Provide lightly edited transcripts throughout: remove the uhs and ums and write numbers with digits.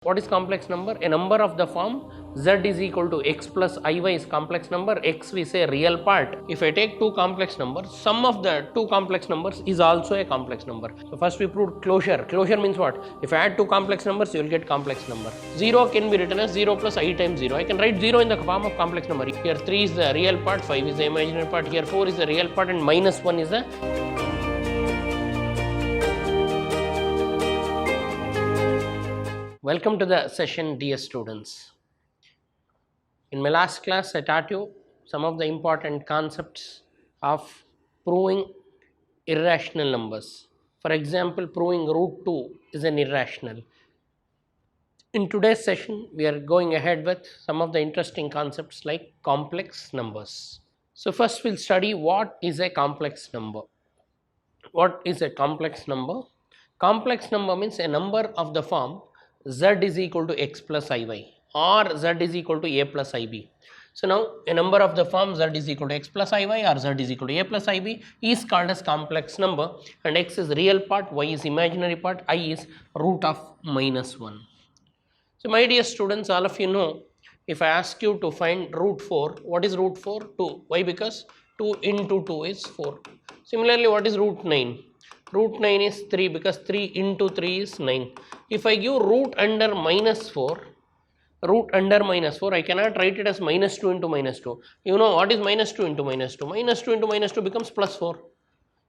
What is complex number? A number of the form z is equal to x plus iy is complex number. X we say real part. If I take two complex numbers, sum of the two complex numbers is also a complex number. So first we proved closure. Closure means what? If I add two complex numbers, you will get complex number. 0 can be written as 0 plus I times 0. I can write 0 in the form of complex number. Here 3 is the real part, 5 is the imaginary part, here 4 is the real part and minus 1 is the Welcome to the session, dear students. In my last class, I taught you some of the important concepts of proving irrational numbers. For example, proving root 2 is an irrational. In today's session, we are going ahead with some of the interesting concepts like complex numbers. So first we'll study what is a complex number. What is a complex number? Complex number means a number of the form z is equal to x plus iy or z is equal to a plus ib. So now a number of the form z is equal to x plus iy or z is equal to a plus ib is called as complex number, and x is real part, y is imaginary part, I is root of minus 1. So my dear students, all of you know, if I ask you to find root 4, what is root 4? 2. Why? Because 2 into 2 is 4. Similarly, what is root 9? Root 9 is 3 because 3 into 3 is 9. If I give root under minus 4, I cannot write it as minus 2 into minus 2. You know what is minus 2 into minus 2? Minus 2 into minus 2 becomes plus 4.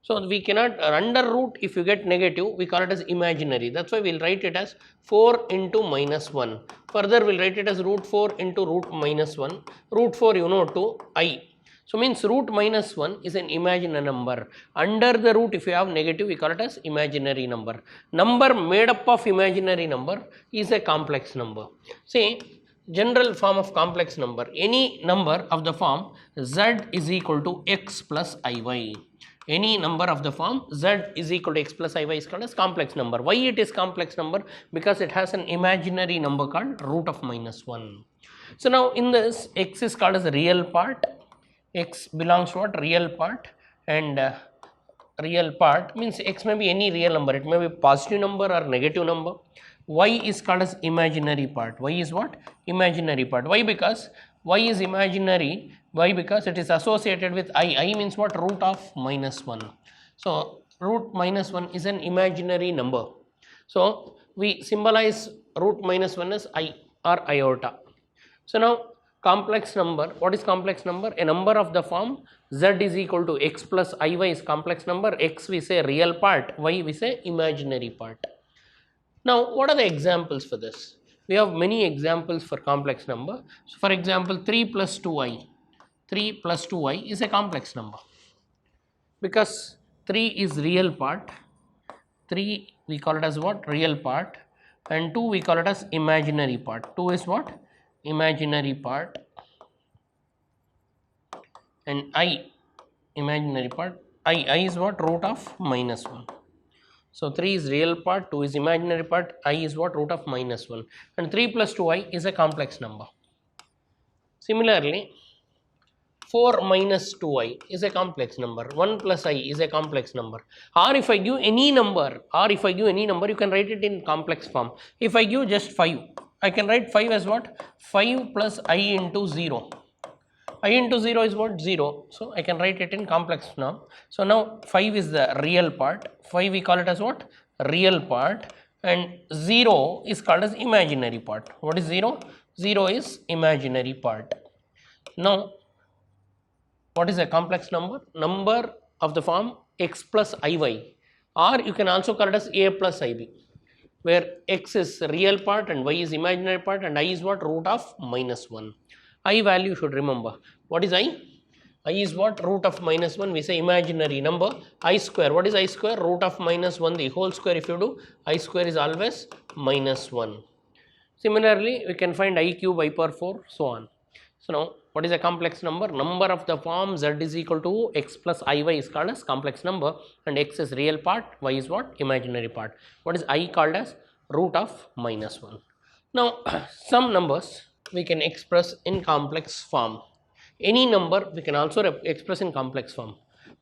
So we cannot, under root, if you get negative, we call it as imaginary. That's why we'll write it as 4 into minus 1. Further, we'll write it as root 4 into root minus 1. Root 4, you know, to I. So means root minus 1 is an imaginary number. Under the root, if you have negative, we call it as imaginary number. Number made up of imaginary number is a complex number. See, general form of complex number, any number of the form z is equal to x plus iy. Any number of the form z is equal to x plus iy is called as complex number. Why it is complex number? Because it has an imaginary number called root of minus 1. So now in this, x is called as a real part. X belongs to what? Real part, and real part means x may be any real number. It may be positive number or negative number. Y is called as imaginary part. Y is what? Imaginary part. Why? Because y is imaginary. Why? Because it is associated with I. I means what? Root of minus 1. So root minus 1 is an imaginary number. So we symbolize root minus 1 as I or iota. So now complex number, what is complex number? A number of the form z is equal to x plus iy is complex number. X we say real part, y we say imaginary part. Now what are the examples for this? We have many examples for complex number. So for example, 3 plus 2i. 3 plus 2i is a complex number because 3 is real part. 3 we call it as what? Real part, and 2 we call it as imaginary part. 2 is what? Imaginary part, and I imaginary part. I is what? Root of minus 1. So 3 is real part, 2 is imaginary part, I is what? Root of minus 1, and 3 plus 2i is a complex number. Similarly, 4 minus 2i is a complex number. 1 plus I is a complex number. Or if I give any number, you can write it in complex form. If I give just 5, I can write 5 as what? 5 plus I into 0. I into 0 is what? 0. So I can write it in complex form. So now 5 is the real part. 5 we call it as what? Real part. And 0 is called as imaginary part. What is 0? 0 is imaginary part. Now, what is a complex number? Number of the form x plus iy, or you can also call it as a plus ib, where x is real part and y is imaginary part, and I is what? Root of minus 1. I value you should remember. What is I? I is what? Root of minus 1. We say imaginary number. I square. What is I square? Root of minus 1. The whole square, if you do, I square is always minus 1. Similarly, we can find I cube, I power 4, so on. So now, what is a complex number? Number of the form z is equal to x plus iy is called as complex number, and x is real part, y is what? Imaginary part. What is I called as? Root of minus 1. Now, some numbers we can express in complex form. Any number we can also express in complex form.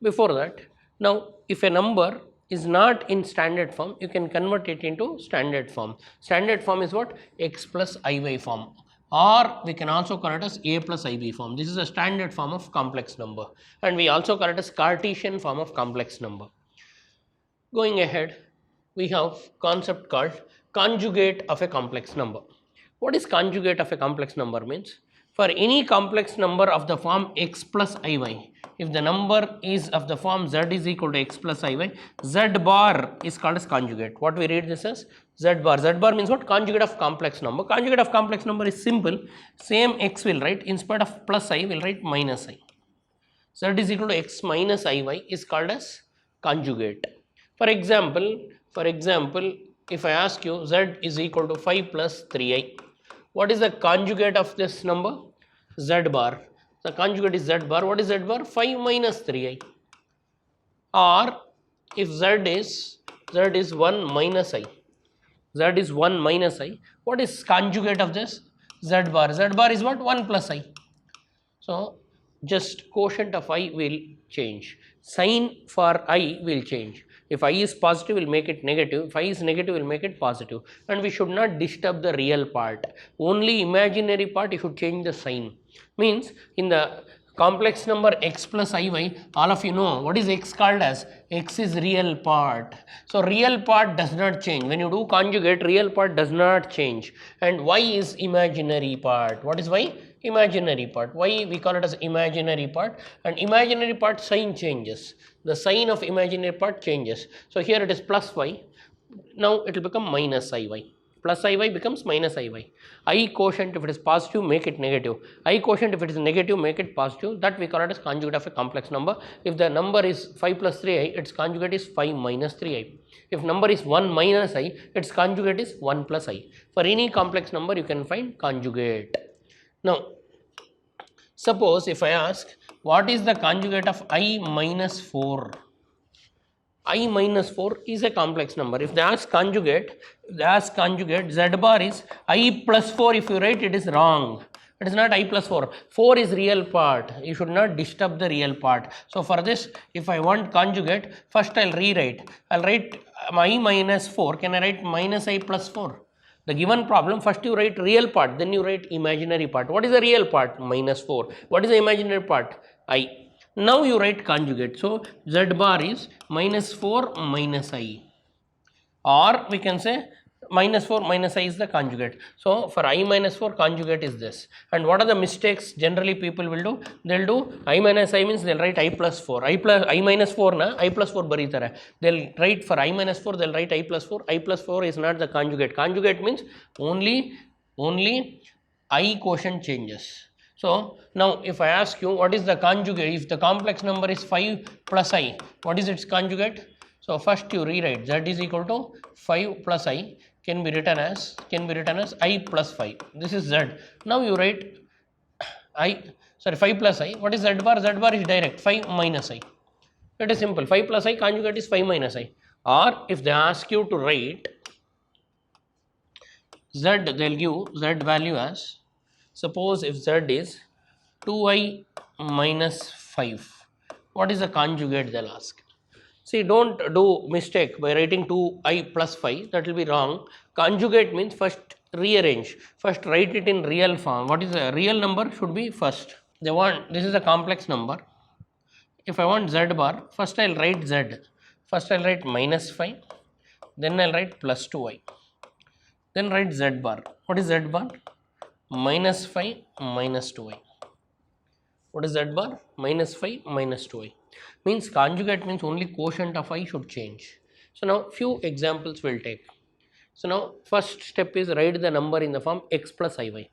Before that, now if a number is not in standard form, you can convert it into standard form. Standard form is what? X plus iy form, or we can also call it as a plus ib form. This is a standard form of complex number, and we also call it as Cartesian form of complex number. Going ahead, we have concept called conjugate of a complex number. What is conjugate of a complex number means? For any complex number of the form x plus iy, if the number is of the form z is equal to x plus iy, z bar is called as conjugate. What we read this as? Z bar. Z bar means what? Conjugate of complex number. Conjugate of complex number is simple. Same x will write, in spite of plus I will write minus I. Z is equal to x minus iy is called as conjugate. For example, if I ask you z is equal to 5 plus 3i, what is the conjugate of this number? Z bar. The conjugate is z bar. What is z bar? 5 minus 3i. Or if z is 1 minus I. Z is 1 minus I. What is conjugate of this? Z bar. Z bar is what? 1 plus I. So just quotient of I will change. Sign for I will change. If I is positive, we'll make it negative. If I is negative, we'll make it positive. And we should not disturb the real part. Only imaginary part, you should change the sign. Means in the complex number x plus iy, all of you know what is x called as? X is real part. So real part does not change. When you do conjugate, real part does not change. And y is imaginary part. What is y? Imaginary part. Why we call it as imaginary part? And imaginary part sign changes. The sign of imaginary part changes. So here it is plus y. Now it will become minus iy. Plus iy becomes minus iy. I quotient, if it is positive, make it negative. I quotient, if it is negative, make it positive. That we call it as conjugate of a complex number. If the number is 5 plus 3i, its conjugate is 5 minus 3i. If number is 1 minus I, its conjugate is 1 plus I. For any complex number, you can find conjugate. Now, suppose if I ask, what is the conjugate of I minus 4? I minus 4 is a complex number. If they ask conjugate, z bar is I plus 4. If you write, it is wrong. It is not I plus 4. 4 is real part. You should not disturb the real part. So for this, if I want conjugate, first I'll rewrite. I'll write I minus 4. Can I write minus I plus 4? The given problem, first you write real part, then you write imaginary part. What is the real part? Minus 4. What is the imaginary part? I. Now you write conjugate. So z bar is minus 4 minus I. Or we can say minus 4 minus I is the conjugate. So for I minus 4, conjugate is this. And what are the mistakes generally people will do? They'll do I minus I means they'll write I plus 4. I minus 4 na I plus 4 baritare. They'll write for I minus 4, they'll write I plus 4. I plus 4 is not the conjugate. Conjugate means only I quotient changes. So now if I ask you what is the conjugate, if the complex number is 5 plus I, what is its conjugate? So first you rewrite z is equal to 5 plus I can be written as I plus 5. This is z. Now you write 5 plus I. What is z bar? Z bar is direct 5 minus I. It is simple. 5 plus I, conjugate is 5 minus I. Or if they ask you to write z, they'll give z value as, suppose if z is 2i minus 5. What is the conjugate, they'll ask. See, don't do mistake by writing 2i plus 5, that will be wrong. Conjugate means first rearrange, first write it in real form. What is the real number should be first. They want, this is a complex number. If I want z bar, first I'll write z. First I'll write minus 5, then I'll write plus 2i. Then write z bar. What is z bar? Minus 5 minus 2i. What is z bar? Minus 5 minus 2i. Means conjugate means only quotient of I should change. So now few examples we'll take. So now first step is write the number in the form x plus iy.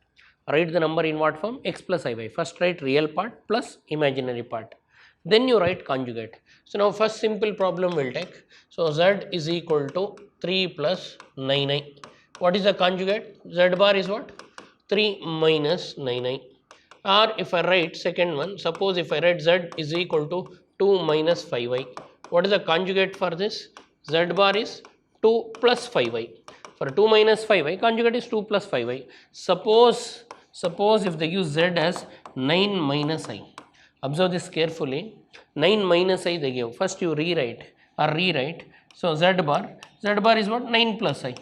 Write the number in what form? X plus iy. First write real part plus imaginary part. Then you write conjugate. So now first simple problem we'll take. So z is equal to 3 plus 9i. What is the conjugate? Z bar is what? 3 minus 9i. Or if I write second one, suppose if I write z is equal to 2 minus 5i. What is the conjugate for this? Z bar is 2 plus 5i. For 2 minus 5i, conjugate is 2 plus 5i. Suppose if they use z as 9 minus I. Observe this carefully. 9 minus I they give. First you rewrite. So z bar is what? 9 plus I.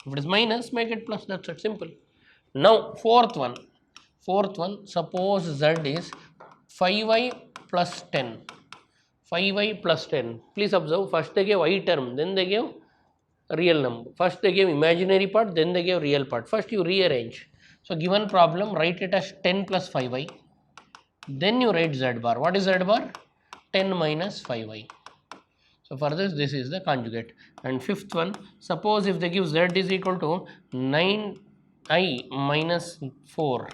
If it is minus, make it plus. That's it, simple. Now fourth one, suppose z is 5i plus 10. 5i plus 10. Please observe, first they gave I term, then they gave real number. First they gave imaginary part, then they gave real part. First you rearrange. So given problem, write it as 10 plus 5i. Then you write z bar. What is z bar? 10 minus 5i. So for this is the conjugate. And fifth one, suppose if they give z is equal to 9i minus 4.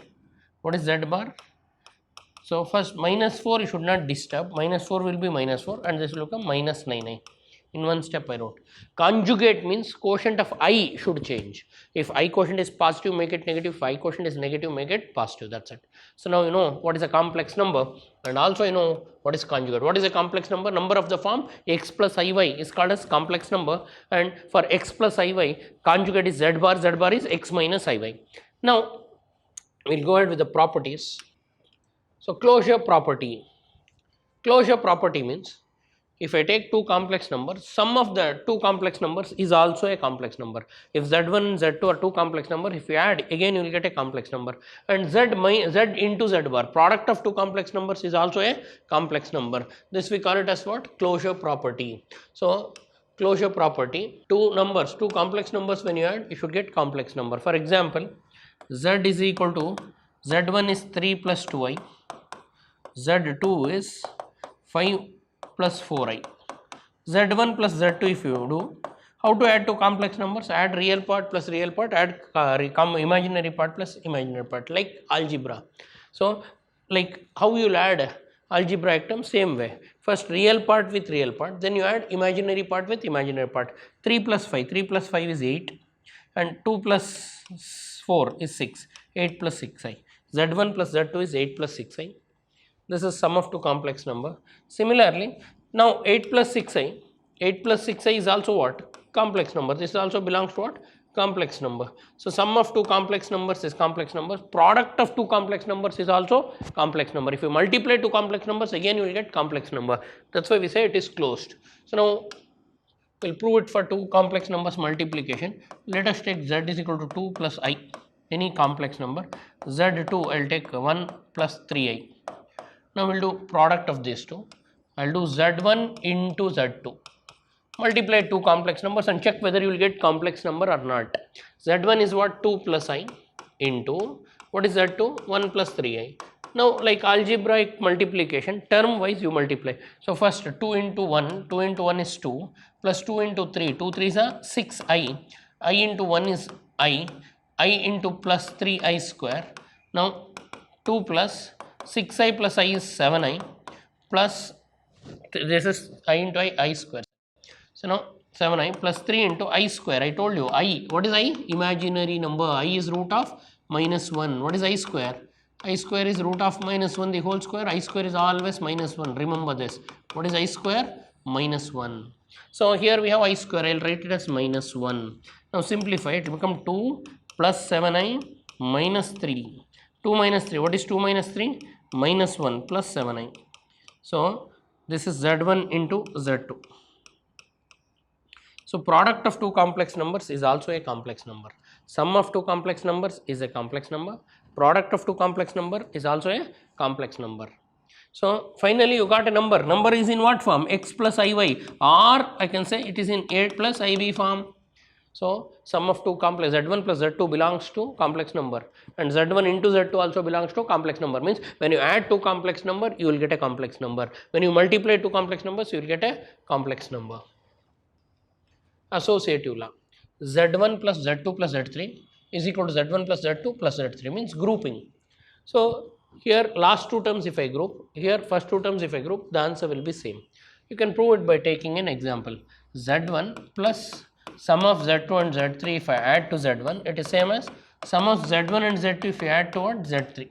What is z bar? So first minus 4 you should not disturb. Minus 4 will be minus 4 and this will become minus 9i. In one step I wrote. Conjugate means quotient of I should change. If I quotient is positive, make it negative. If I quotient is negative, make it positive. That's it. So now you know what is a complex number, and also you know what is conjugate. What is a complex number? Number of the form x plus iy is called as complex number, and for x plus iy, conjugate is z bar. Z bar is x minus iy. Now we'll go ahead with the properties. So closure property. Closure property means if I take two complex numbers, sum of the two complex numbers is also a complex number. If z1 and z2 are two complex numbers, if you add, again you will get a complex number. And z into z bar, product of two complex numbers is also a complex number. This we call it as what? Closure property. So closure property, two complex numbers when you add, you should get complex number. For example, z is equal to, z1 is 3 plus 2i, z2 is 5 plus 4i. z1 plus z2 if you do, how to add two complex numbers? Add real part plus real part, add imaginary part plus imaginary part, like algebra. So like how you will add algebraic term? Same way. First real part with real part, then you add imaginary part with imaginary part. 3 plus 5 is 8 and 2 plus 4 is 6, 8 plus 6i. z1 plus z2 is 8 plus 6i. This is sum of two complex number. Similarly, now 8 plus 6i is also what? Complex number. This also belongs to what? Complex number. So sum of two complex numbers is complex number. Product of two complex numbers is also complex number. If you multiply two complex numbers, again you will get complex number. That's why we say it is closed. So now we'll prove it for two complex numbers multiplication. Let us take z is equal to 2 plus I, any complex number. z2 I'll take 1 plus 3i. Now we'll do product of these two. I'll do z1 into z2. Multiply two complex numbers and check whether you will get complex number or not. z1 is what? 2 plus I into, what is z2? 1 plus 3i. Now like algebraic multiplication, term wise you multiply. So first 2 into 1 is 2 plus 2 into 3, 2 3s are 6i, I into 1 is I into plus 3i square. Now 2 plus 6i plus I is 7i plus this is I into I square. So now 7i plus 3 into I square. I told you I, what is I? Imaginary number. I is root of minus 1. What is I square? I square is root of minus 1 the whole square. I square is always minus 1. Remember this. What is I square? Minus 1. So here we have I square. I will write it as minus 1. Now simplify it. It will become 2 plus 7i minus 3. 2 minus 3. What is 2 minus 3? Minus 1 plus 7i. So this is z1 into z2. So product of two complex numbers is also a complex number. Sum of two complex numbers is a complex number. Product of two complex number is also a complex number. So finally you got a number. Number is in what form? X plus iy, or I can say it is in 8 plus ib form. So sum of two complex, z1 plus z2 belongs to complex number, and z1 into z2 also belongs to complex number. Means when you add two complex number, you will get a complex number. When you multiply two complex numbers, you will get a complex number. Associative law, z1 plus z2 plus z3 is equal to z1 plus z2 plus z3, means grouping. So here last two terms if I group, here first two terms if I group, the answer will be same. You can prove it by taking an example. Z1 plus sum of z2 and z3 if I add to z1, it is same as sum of z1 and z2 if you add to what? Z3.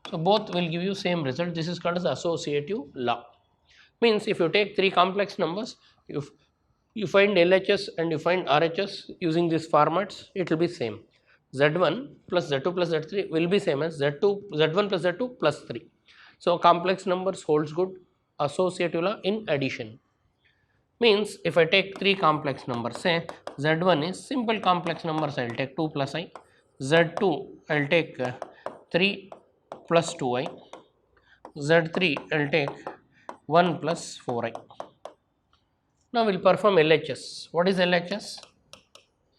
So both will give you same result. This is called as associative law. Means if you take three complex numbers, if you find LHS and you find RHS using these formats, it will be same. Z1 plus Z2 plus Z3 will be same as Z1 plus Z2 plus 3. So complex numbers holds good. Associative law in addition. Means if I take 3 complex numbers, say z1 is simple complex numbers, I will take 2 plus I, z2 I will take 3 plus 2i, z3 I will take 1 plus 4i. Now we will perform LHS. What is LHS?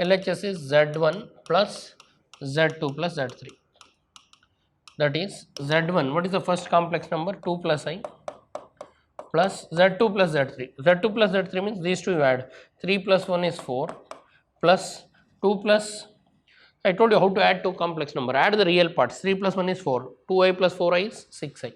LHS is z1 plus z2 plus z3. That is z1, what is the first complex number? 2 plus I plus z2 plus z3. z2 plus z3 means these two you add. 3 plus 1 is 4 plus 2 plus, I told you how to add two complex number. Add the real parts. 3 plus 1 is 4. 2i plus 4i is 6i.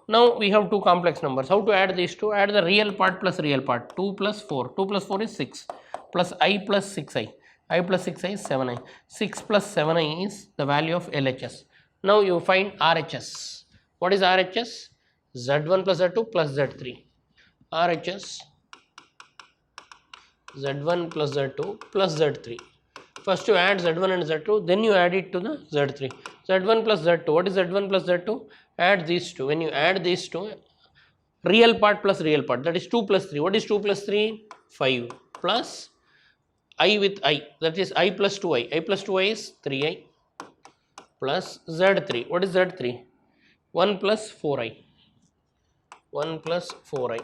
Now we have two complex numbers. How to add these two? Add the real part plus real part. 2 plus 4. 2 plus 4 is 6 plus I plus 6i. I plus 6i is 7i. 6 plus 7i is the value of LHS. Now you find RHS. What is RHS? Z1 plus Z2 plus Z3. RHS Z1 plus Z2 plus Z3. First you add Z1 and Z2, then you add it to the Z3. Z1 plus Z2. What is Z1 plus Z2? Add these two. When you add these two, real part plus real part, that is 2 plus 3. What is 2 plus 3? 5 plus I with I, that is I plus 2i. I plus 2i is 3i plus Z3. What is Z3? 1 plus 4i. 1 plus 4i.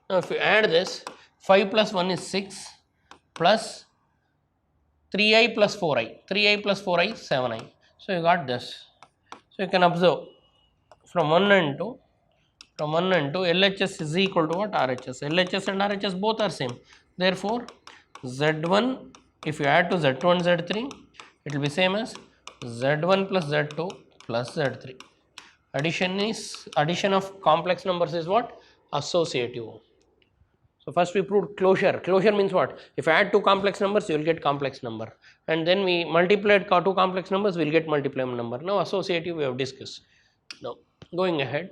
Now if you add this, 5 plus 1 is 6 plus 3i plus 4i. 3i plus 4i is 7i. So you got this. So you can observe from 1 and 2, LHS is equal to what? RHS. LHS and RHS both are same. Therefore, Z1, if you add to Z2 and Z3, it will be same as Z1 plus Z2 plus Z3. Addition of complex numbers is what? Associative. So first we proved closure. Closure means what? If I add two complex numbers, you will get complex number. And then we multiplied two complex numbers, we will get multiplied number. Now associative we have discussed. Now going ahead.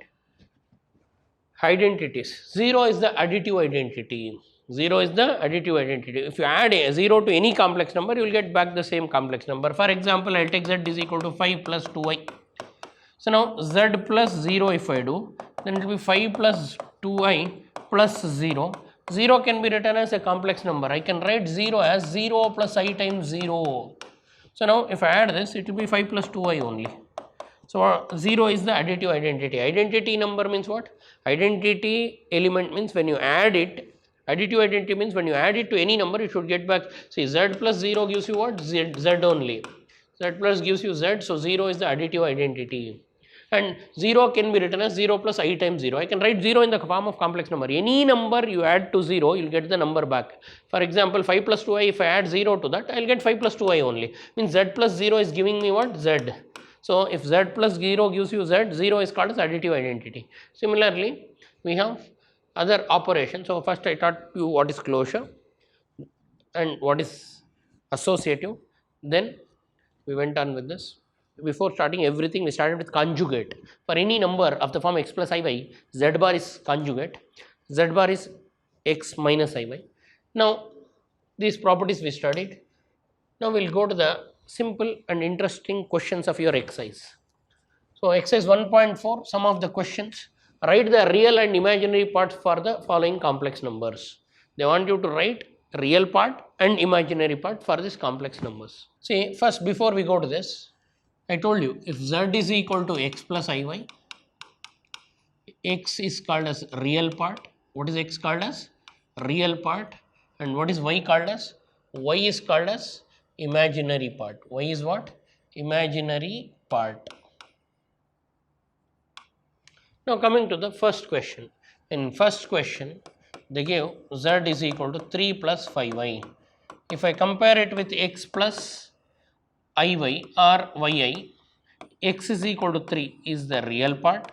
Identities. 0 is the additive identity. 0 is the additive identity. If you add a 0 to any complex number, you will get back the same complex number. For example, I will take z is equal to 5 plus 2i. So now z plus 0 if I do, then it will be 5 plus 2i plus 0. 0 can be written as a complex number. I can write 0 as 0 plus I times 0. So now if I add this, it will be 5 plus 2i only. So 0 is the additive identity. Identity number means what? Identity element means when you add it, additive identity means when you add it to any number, you should get back, see z plus 0 gives you what? Z only. Z plus gives you z, so 0 is the additive identity. And 0 can be written as 0 plus I times 0. I can write 0 in the form of complex number. Any number you add to 0, you will get the number back. For example, 5 plus 2i, if I add 0 to that, I will get 5 plus 2i only. Means z plus 0 is giving me what? Z. So if z plus 0 gives you z, 0 is called as additive identity. Similarly, we have other operations. So first I taught you what is closure and what is associative. Then we went on with this. Before starting everything, we started with conjugate. For any number of the form x plus iy, z bar is conjugate, z bar is x minus iy. Now these properties we studied. Now we will go to the simple and interesting questions of your exercise. So exercise 1.4, some of the questions. Write the real and imaginary parts for the following complex numbers. They want you to write real part and imaginary part for these complex numbers. See, first before we go to this, I told you if z is equal to x plus iy, x is called as real part. What is x called as? Real part. And what is y called as? Y is called as imaginary part. Y is what? Imaginary part. Now coming to the first question. In first question, they gave z is equal to 3 plus 5i. If I compare it with x plus iy or yi, x is equal to 3 is the real part,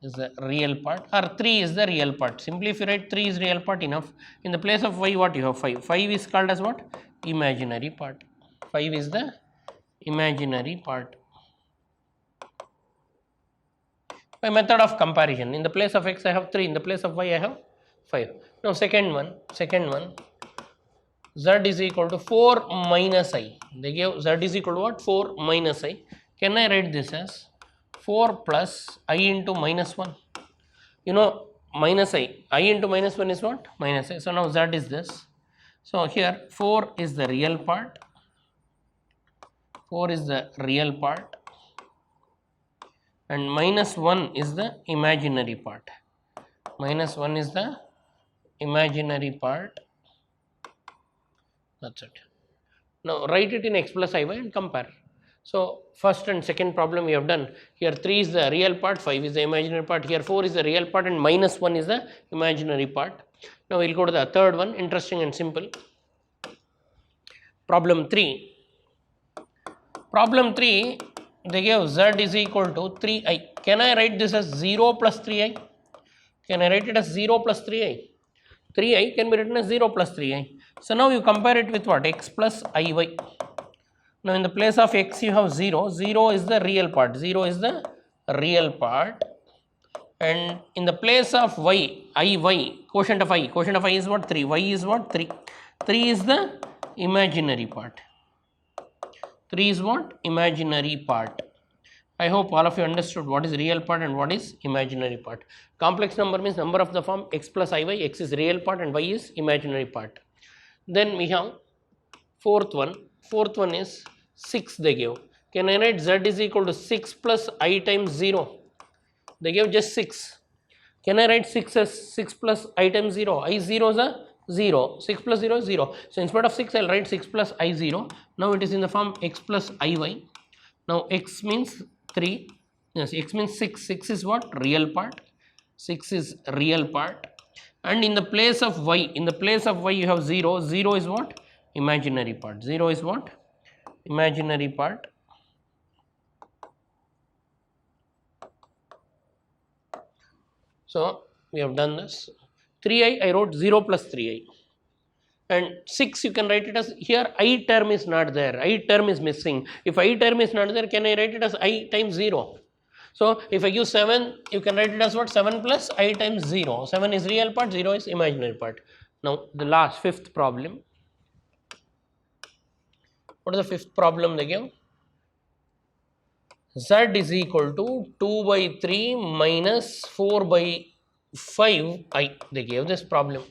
or 3 is the real part. Simply if you write 3 is real part, enough. In the place of y, what you have? 5. 5 is called as what? Imaginary part. 5 is the imaginary part. By method of comparison, in the place of x I have 3, in the place of y I have 5. Now second one, z is equal to 4 minus I. They gave z is equal to what? 4 minus I. Can I write this as 4 plus I into minus 1? You know, minus I into minus 1 is what? Minus I. So now z is this. So here 4 is the real part, 4 is the real part, and minus 1 is the imaginary part. Minus 1 is the imaginary part. That's it. Now write it in x plus iy and compare. So first and second problem we have done. Here 3 is the real part, 5 is the imaginary part. Here 4 is the real part and minus 1 is the imaginary part. Now we will go to the third one, interesting and simple. Problem 3. Problem 3, they gave z is equal to 3i. Can I write this as 0 plus 3i? Can I write it as 0 plus 3i? 3i can be written as 0 plus 3i. So now you compare it with what? X plus iy. Now in the place of x you have 0, 0 is the real part, 0 is the real part, and in the place of y, iy, quotient of I is what? 3, y is what? 3, 3 is the imaginary part, 3 is what? Imaginary part. I hope all of you understood what is real part and what is imaginary part. Complex number means number of the form x plus iy, x is real part and y is imaginary part. Then we have fourth one is 6 they gave. Can I write z is equal to 6 plus I times 0? They gave just 6. Can I write 6 as 6 plus I times 0? I 0 is a 0, 6 plus 0 is 0. So instead of 6 I will write 6 plus I 0. Now it is in the form x plus iy. Now x means 3, yes, x means 6, 6 is what? Real part, 6 is real part, and in the place of y, you have 0, 0 is what? Imaginary part, 0 is what? Imaginary part. So we have done this. 3i I wrote 0 plus 3i, and 6 you can write it as, here I term is not there, I term is missing. If I term is not there, can I write it as I times 0? So if I give 7, you can write it as what? 7 plus I times 0. 7 is real part, 0 is imaginary part. Now the last, fifth problem. What is the fifth problem they give? Z is equal to 2 by 3 minus 4 by 5i. They gave this problem.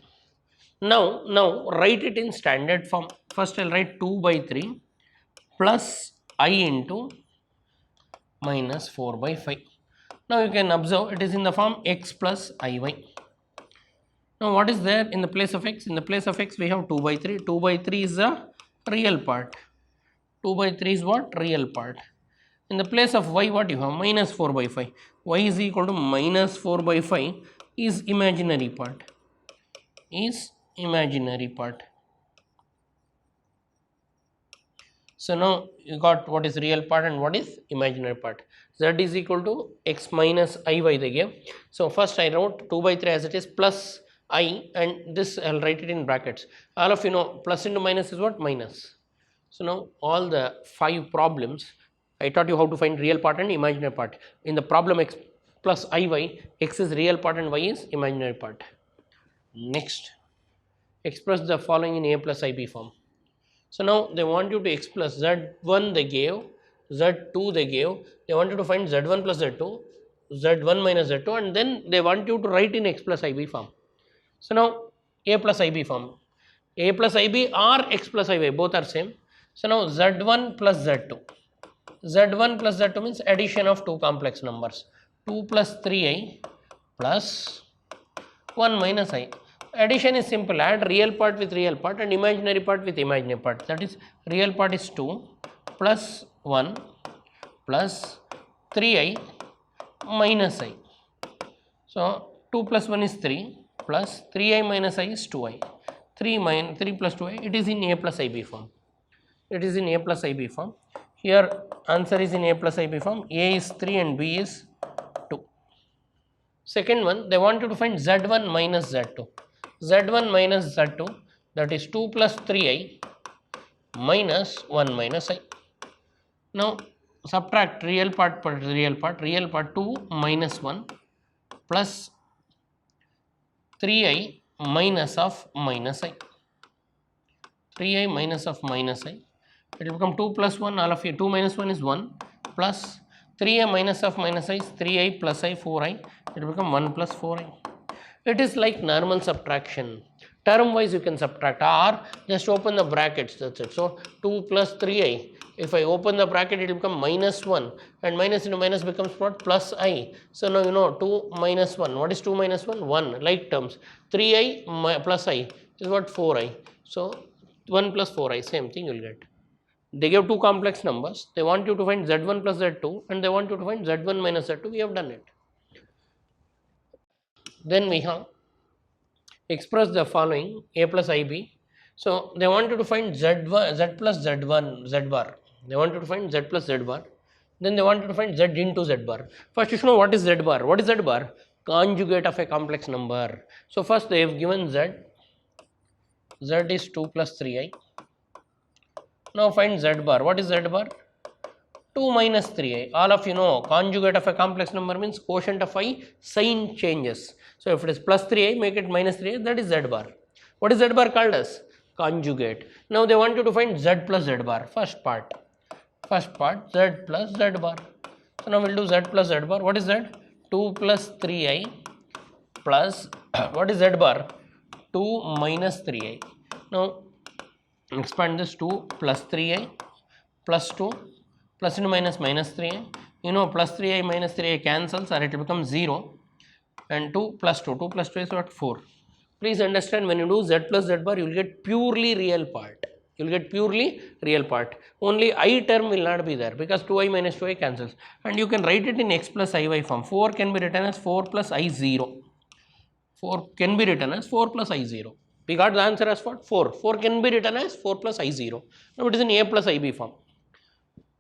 Now write it in standard form. First I'll write 2 by 3 plus I into minus 4 by 5. Now you can observe it is in the form x plus iy. Now what is there in the place of x? In the place of x we have 2 by 3. 2 by 3 is the real part. 2 by 3 is what? Real part. In the place of y, what you have? Minus 4 by 5. Y is equal to minus 4 by 5 is imaginary part. Is imaginary part. So now you got what is real part and what is imaginary part. Z is equal to x minus iy they gave. So first I wrote 2 by 3 as it is plus I, and this I will write it in brackets. All of you know plus into minus is what? Minus. So now all the 5 problems I taught you how to find real part and imaginary part. In the problem x plus iy, x is real part and y is imaginary part. Next, express the following in a plus ib form. So now they want you to express z1 they gave, z2 they gave, they want you to find z1 plus z2, z1 minus z2, and then they want you to write in x plus ib form. So now a plus ib form, a plus ib or x plus iy, both are same. So now z1 plus z2, z1 plus z2 means addition of two complex numbers, 2 plus 3i plus 1 minus I. Addition is simple, add real part with real part and imaginary part with imaginary part. That is, real part is 2 plus 1 plus 3i minus I. So 2 plus 1 is 3 plus 3i minus I is 2i. 3 plus 2i, it is in a plus ib form. It is in a plus ib form. Here answer is in a plus ib form. A is 3 and b is 2. Second one, they want you to find z1 minus z2. z1 minus z2, that is 2 plus 3i minus 1 minus I. Now subtract real part per real part, 2 minus 1 plus 3i minus of minus I. 3i minus of minus I. It will become 2 plus 1, all of you, 2 minus 1 is 1 plus 3i minus of minus I is 3i plus I, 4i, it will become 1 plus 4i. It is like normal subtraction. Term wise you can subtract, or just open the brackets, that's it. So 2 plus 3i, if I open the bracket it will become minus 1, and minus into minus becomes what? Plus I. So now you know 2 minus 1, what is 2 minus 1? 1, like terms. 3i plus I is what? 4i. So 1 plus 4i, same thing you will get. They give two complex numbers, they want you to find z1 plus z2 and they want you to find z1 minus z2, we have done it. Then we have express the following a plus ib. So they want you to find z1, z plus z1, z bar. They want you to find z plus z bar. Then they want you to find z into z bar. First you should know what is z bar. What is z bar? Conjugate of a complex number. So first they have given z. Z is 2 plus 3i. Now find z bar. What is z bar? 2 minus 3i. All of you know conjugate of a complex number means quotient of I sign changes. So if it is plus 3i, make it minus 3i, that is z bar. What is z bar called as? Conjugate. Now they want you to find z plus z bar. First part z plus z bar. So now we'll do z plus z bar. What is z? 2 plus 3i plus what is z bar? 2 minus 3i. Now expand this 2 plus 3i plus 2 plus into minus minus 3i. You know plus 3i minus 3i cancels or it will become 0, and 2 plus 2 is what? 4. Please understand, when you do z plus z bar you will get purely real part. You will get purely real part. Only I term will not be there because 2i minus 2i cancels, and you can write it in x plus iy form. 4 can be written as 4 plus i0. 4 can be written as 4 plus i0. We got the answer as what? 4. 4 can be written as 4 plus i0. Now it is in a plus ib form.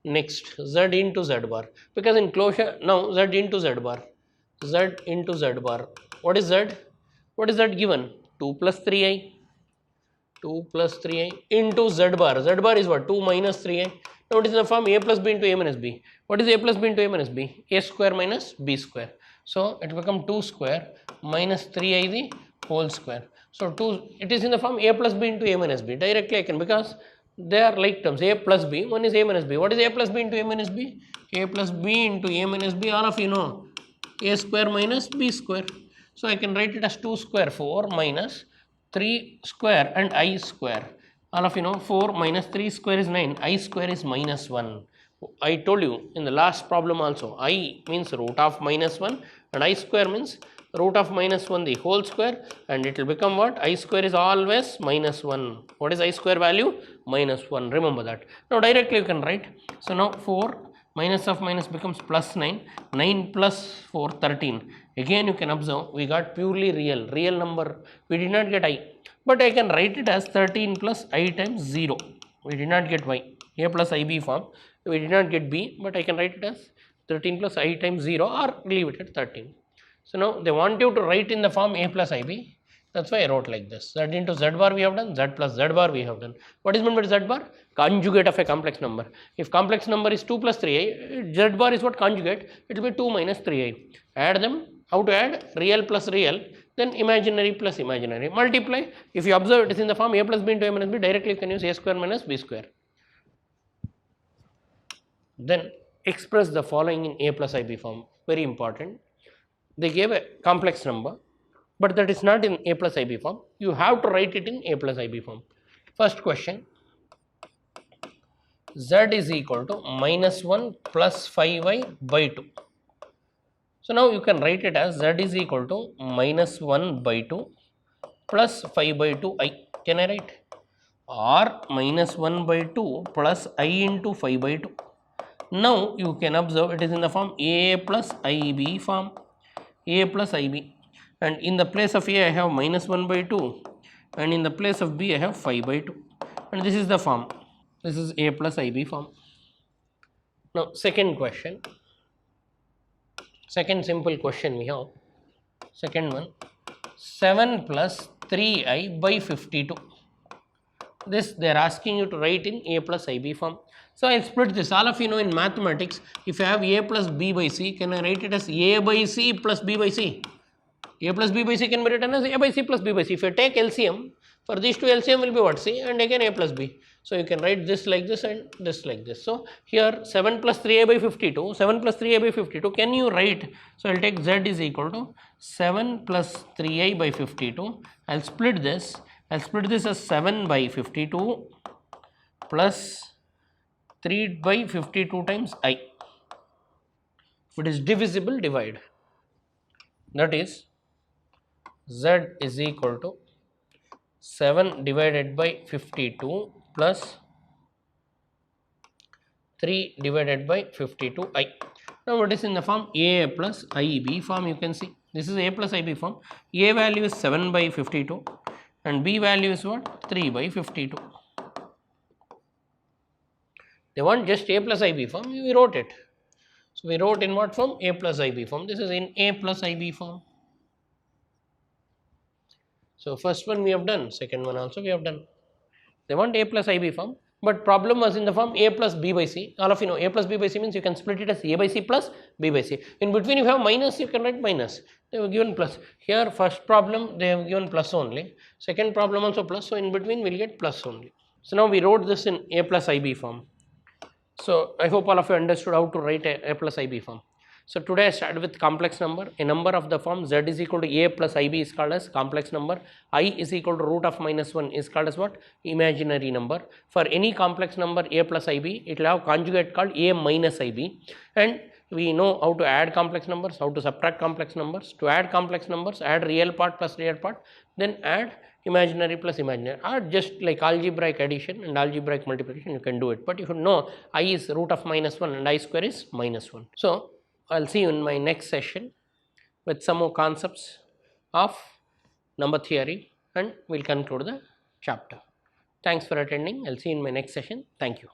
Next, z into z bar, because in closure, now z into z bar. Z into z bar. What is z? What is z given? 2 plus 3i. 2 plus 3i into z bar. Z bar is what? 2 minus 3i. Now it is in the form a plus b into a minus b. What is a plus b into a minus b? A square minus b square. So it will become 2 square minus 3i the whole square. So 2, it is in the form a plus b into a minus b. Directly I can, because they are like terms, a plus b, one is a minus b. What is a plus b into a minus b? A plus b into a minus b, all of you know, a square minus b square. So I can write it as 2 square 4 minus 3 square and I square. All of you know 4 minus 3 square is 9, I square is minus 1. I told you in the last problem also, I means root of minus 1 and I square means root of minus 1 the whole square, and it will become what? I square is always minus 1. What is I square value? Minus 1. Remember that. Now directly you can write. So now 4 minus of minus becomes plus 9. 9 plus 4, 13. Again you can observe we got purely real number. We did not get I. But I can write it as 13 plus I times 0. We did not get Y. A plus IB form. We did not get B, but I can write it as 13 plus I times 0 or leave it at 13. So now they want you to write in the form a plus ib. That's why I wrote like this. Z into z bar we have done, z plus z bar we have done. What is meant by z bar? Conjugate of a complex number. If complex number is 2 plus 3i, z bar is what? Conjugate. It will be 2 minus 3i. Add them. How to add? Real plus real, then imaginary plus imaginary. Multiply. If you observe it is in the form a plus b into a minus b, directly you can use a square minus b square. Then express the following in a plus ib form. Very important. They gave a complex number, but that is not in a plus ib form. You have to write it in a plus ib form. First question, z is equal to minus 1 plus 5y by 2. So now you can write it as z is equal to minus 1 by 2 plus 5 by 2i. Can I write? Or minus 1 by 2 plus I into 5 by 2. Now you can observe it is in the form a plus ib form. A plus ib, and in the place of a I have minus 1 by 2, and in the place of b I have 5 by 2, and this is the form. This is a plus ib form. Now second question, second simple question we have. Second one, 7 plus 3i by 52. This they are asking you to write in a plus ib form. So I'll split this. All of you know in mathematics, if I have a plus b by c, can I write it as a by c plus b by c? A plus b by c can be written as a by c plus b by c. If I take LCM, for these two LCM will be what? C, and again a plus b. So you can write this like this and this like this. So here 7 plus 3a by 52, 7 plus 3a by 52, can you write? So I will take z is equal to 7 plus 3a by 52. I will split this. I will split this as 7 by 52 plus 3 by 52 times I. If it is divisible, divide. That is z is equal to 7 divided by 52 plus 3 divided by 52i. Now it is in the form a plus ib form. You can see this is a plus ib form. A value is 7 by 52 and b value is what? 3 by 52. They want just a plus ib form, we wrote it. So we wrote in what form? A plus ib form. This is in a plus ib form. So first one we have done, second one also we have done. They want a plus ib form, but problem was in the form a plus b by c. All of you know a plus b by c means you can split it as a by c plus b by c. In between if you have minus, you can write minus. They have given plus. Here first problem they have given plus only, second problem also plus, so in between we will get plus only. So now we wrote this in a plus ib form. So I hope all of you understood how to write a plus ib form. So today I started with complex number. A number of the form z is equal to a plus ib is called as complex number. I is equal to root of minus 1 is called as what? Imaginary number. For any complex number a plus ib, it will have conjugate called a minus ib. And we know how to add complex numbers, how to subtract complex numbers. To add complex numbers, add real part plus real part, then add imaginary plus imaginary, or just like algebraic addition and algebraic multiplication, you can do it. But you should know I is root of minus 1 and I square is minus 1. So I'll see you in my next session with some more concepts of number theory and we'll conclude the chapter. Thanks for attending. I'll see you in my next session. Thank you.